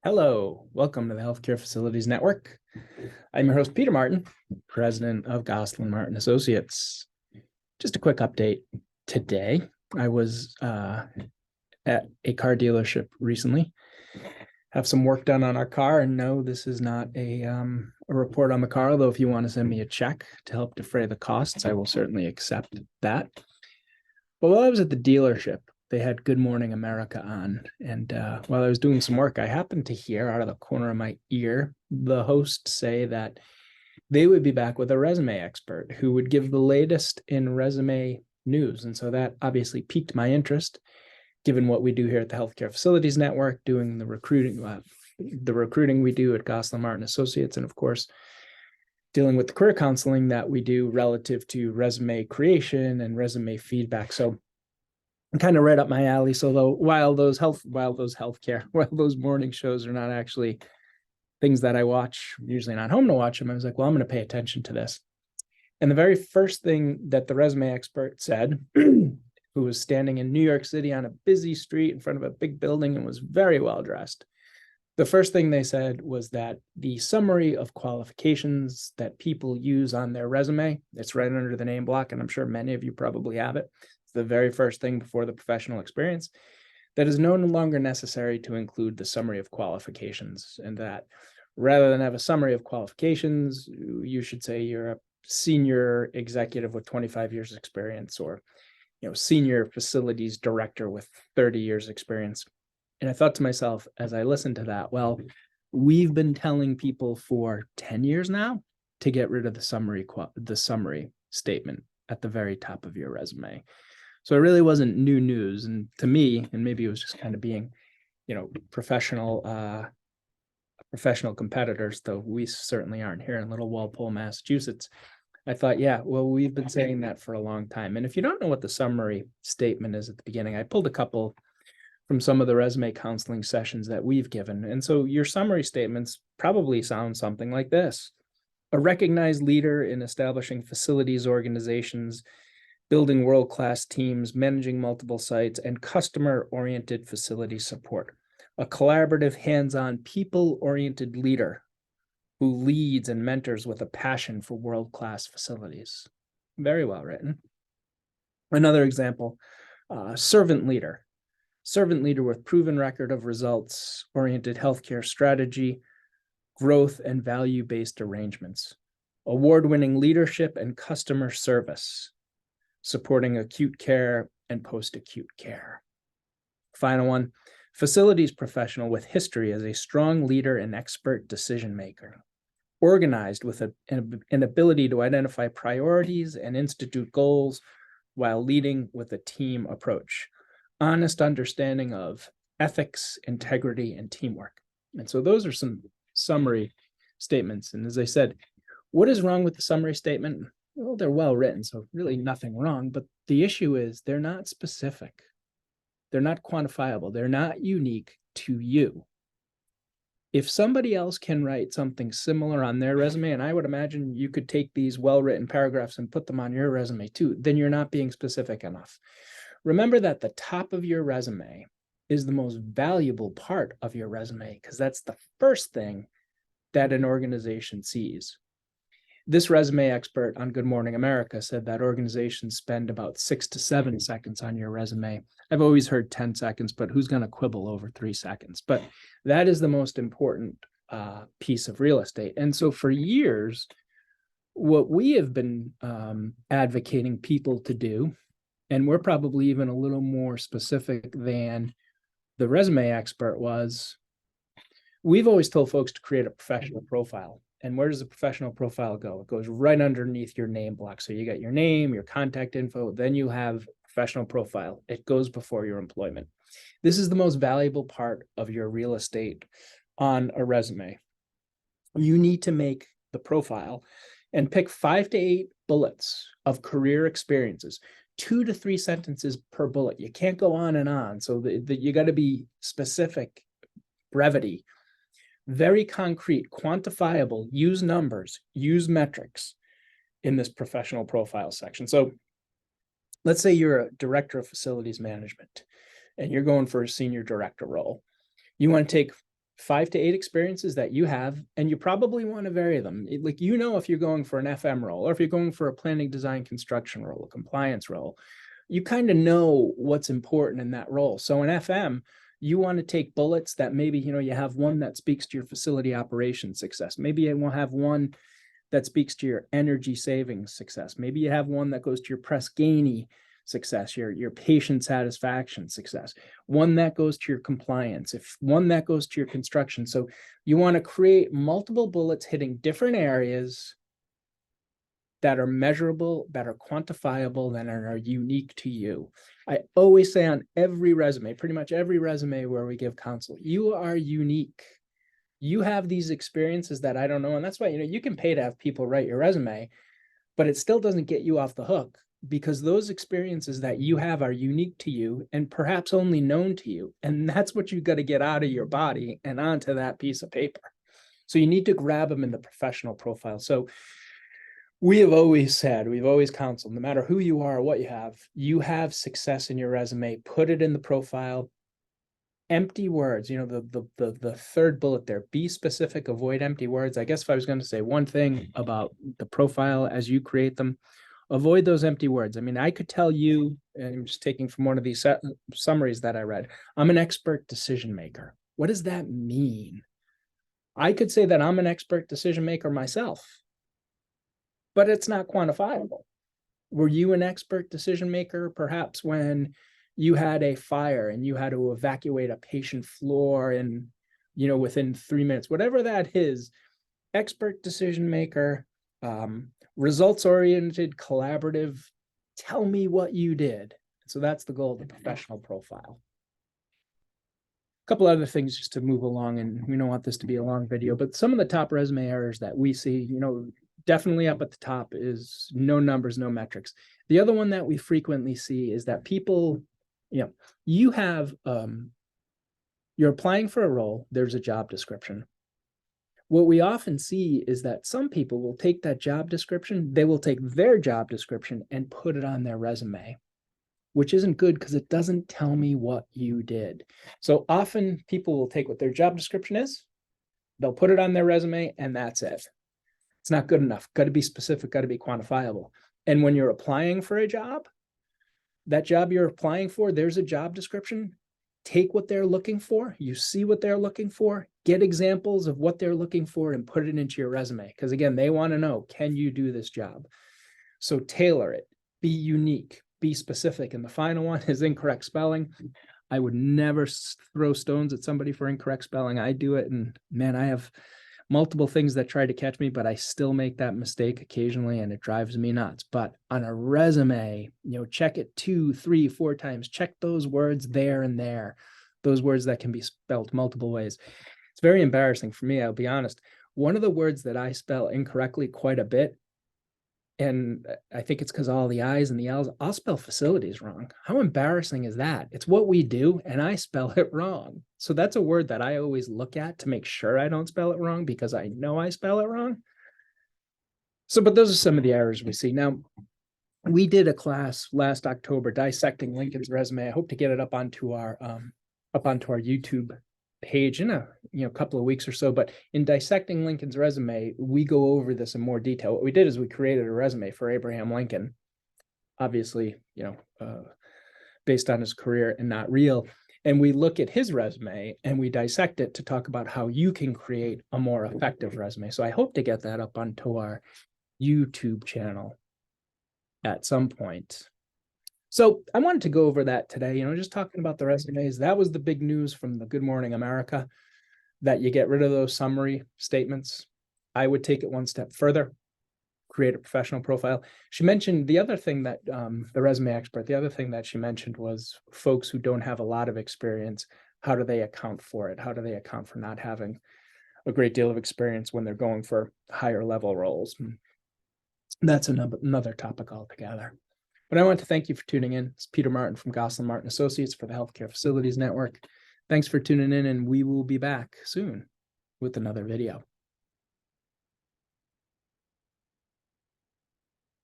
Hello, welcome to the Healthcare Facilities Network. I'm your host, Peter Martin, president of Gosselin Martin Associates. Just a quick update today. I was at a car dealership recently, have some work done on our car, and no, this is not a report on the car, although if you want to send me a check to help defray the costs, I will certainly accept that. But while I was at the dealership, they had Good Morning America on. And while I was doing some work, I happened to hear out of the corner of my ear the host say that they would be back with a resume expert who would give the latest in resume news. And so that obviously piqued my interest, given what we do here at the Healthcare Facilities Network, doing the recruiting we do at Gosselin Martin Associates, and of course, dealing with the career counseling that we do relative to resume creation and resume feedback. So kind of right up my alley. So while those morning shows are not actually things that I watch, usually not home to watch them, I was like, well, I'm going to pay attention to this. And the very first thing that the resume expert said, who was standing in New York City on a busy street in front of a big building and was very well dressed, the first thing they said was that the summary of qualifications that people use on their resume, it's right under the name block, and I'm sure many of you probably have it. The very first thing before the professional experience, that is no longer necessary to include the summary of qualifications, and that rather than have a summary of qualifications, you should say you're a senior executive with 25 years experience, or senior facilities director with 30 years experience. And I thought to myself as I listened to that, well, we've been telling people for 10 years now to get rid of the summary statement at the very top of your resume. So it really wasn't new news. And to me, and maybe it was just kind of being, professional competitors, though we certainly aren't here in Little Walpole, Massachusetts. I thought, yeah, well, we've been saying that for a long time. And if you don't know what the summary statement is at the beginning, I pulled a couple from some of the resume counseling sessions that we've given. And so your summary statements probably sound something like this: a recognized leader in establishing facilities organizations, building world-class teams, managing multiple sites, and customer-oriented facility support. A collaborative, hands-on, people-oriented leader who leads and mentors with a passion for world-class facilities. Very well written. Another example, servant leader with proven record of results, oriented healthcare strategy, growth, and value-based arrangements. Award-winning leadership and customer service, supporting acute care and post-acute care. Final one, facilities professional with history as a strong leader and expert decision maker, organized with an ability to identify priorities and institute goals while leading with a team approach, honest understanding of ethics, integrity, and teamwork. And so those are some summary statements. And as I said, what is wrong with the summary statement? Well, they're well written, so really nothing wrong. But the issue is they're not specific. They're not quantifiable. They're not unique to you. If somebody else can write something similar on their resume, and I would imagine you could take these well-written paragraphs and put them on your resume too, then you're not being specific enough. Remember that the top of your resume is the most valuable part of your resume, because that's the first thing that an organization sees. This resume expert on Good Morning America said that organizations spend about 6 to 7 seconds on your resume. I've always heard 10 seconds, but who's going to quibble over 3 seconds? But that is the most important piece of real estate. And so for years, what we have been advocating people to do, and we're probably even a little more specific than the resume expert was, we've always told folks to create a professional profile. And where does a professional profile go? It goes right underneath your name block. So you got your name, your contact info, then you have professional profile. It goes before your employment. This is the most valuable part of your real estate on a resume. You need to make the profile and pick 5 to 8 bullets of career experiences, 2 to 3 sentences per bullet. You can't go on and on. So you got to be specific, brevity. Very concrete, quantifiable, use numbers, use metrics in this professional profile section. So let's say you're a director of facilities management and you're going for a senior director role. You want to take 5 to 8 experiences that you have, and you probably want to vary them. Like, you know, if you're going for an FM role, or if you're going for a planning, design, construction role, a compliance role, you kind of know what's important in that role. So in FM, you want to take bullets that maybe, you know, you have one that speaks to your facility operations success. Maybe you will have one that speaks to your energy savings success. Maybe you have one that goes to your press gainy success, your patient satisfaction success, one that goes to your compliance, if one that goes to your construction. So you want to create multiple bullets hitting different areas that are measurable, that are quantifiable, that are unique to you. I always say on every resume, pretty much every resume where we give counsel, you are unique. You have these experiences that I don't know. And that's why, you know, you can pay to have people write your resume, but it still doesn't get you off the hook, because those experiences that you have are unique to you and perhaps only known to you. And that's what you've got to get out of your body and onto that piece of paper. So you need to grab them in the professional profile. So we have always said, we've always counseled, no matter who you are or what you have success in your resume, put it in the profile. Empty words, you know, the third bullet there, be specific, avoid empty words. I guess if I was going to say one thing about the profile as you create them, avoid those empty words. I mean, I could tell you, and I'm just taking from one of these summaries that I read, I'm an expert decision maker. What does that mean? I could say that I'm an expert decision maker myself, but it's not quantifiable. Were you an expert decision maker perhaps when you had a fire and you had to evacuate a patient floor in, you know, within 3 minutes, whatever that is? Expert decision maker, results-oriented, collaborative, tell me what you did. So that's the goal of the professional profile. A couple other things just to move along, and we don't want this to be a long video, but some of the top resume errors that we see, you know, definitely up at the top is no numbers, no metrics. The other one that we frequently see is that people, you know, you have, you're applying for a role, there's a job description. What we often see is that some people will take that job description, they will take their job description and put it on their resume, which isn't good because it doesn't tell me what you did. So often people will take what their job description is, they'll put it on their resume, and that's it. It's not good enough. Got to be specific, got to be quantifiable. And when you're applying for a job, that job you're applying for, there's a job description. Take what they're looking for. You see what they're looking for, get examples of what they're looking for and put it into your resume. Because again, they want to know, can you do this job? So tailor it, be unique, be specific. And the final one is incorrect spelling. I would never throw stones at somebody for incorrect spelling. I do it. And man, I have multiple things that try to catch me, but I still make that mistake occasionally and it drives me nuts. But on a resume, you know, check it 2, 3, 4 times, check those words there and there, those words that can be spelled multiple ways. It's very embarrassing for me, I'll be honest. One of the words that I spell incorrectly quite a bit, and I think it's because all the I's and the L's, I'll spell facilities wrong. How embarrassing is that? It's what we do, and I spell it wrong. So that's a word that I always look at to make sure I don't spell it wrong, because I know I spell it wrong. So, but those are some of the errors we see. Now, we did a class last October dissecting Lincoln's resume. I hope to get it up onto our YouTube page in a couple of weeks or so. But in dissecting Lincoln's resume, we go over this in more detail. What we did is we created a resume for Abraham Lincoln, obviously, based on his career and not real. And we look at his resume and we dissect it to talk about how you can create a more effective resume. So I hope to get that up onto our YouTube channel at some point. So I wanted to go over that today, just talking about the resumes. That was the big news from the Good Morning America, that you get rid of those summary statements. I would take it one step further, create a professional profile. She mentioned the other thing that the resume expert, the other thing that she mentioned was folks who don't have a lot of experience. How do they account for it? How do they account for not having a great deal of experience when they're going for higher level roles? That's another topic altogether. But I want to thank you for tuning in. It's Peter Martin from Gosselin Martin Associates for the Healthcare Facilities Network. Thanks for tuning in, and we will be back soon with another video.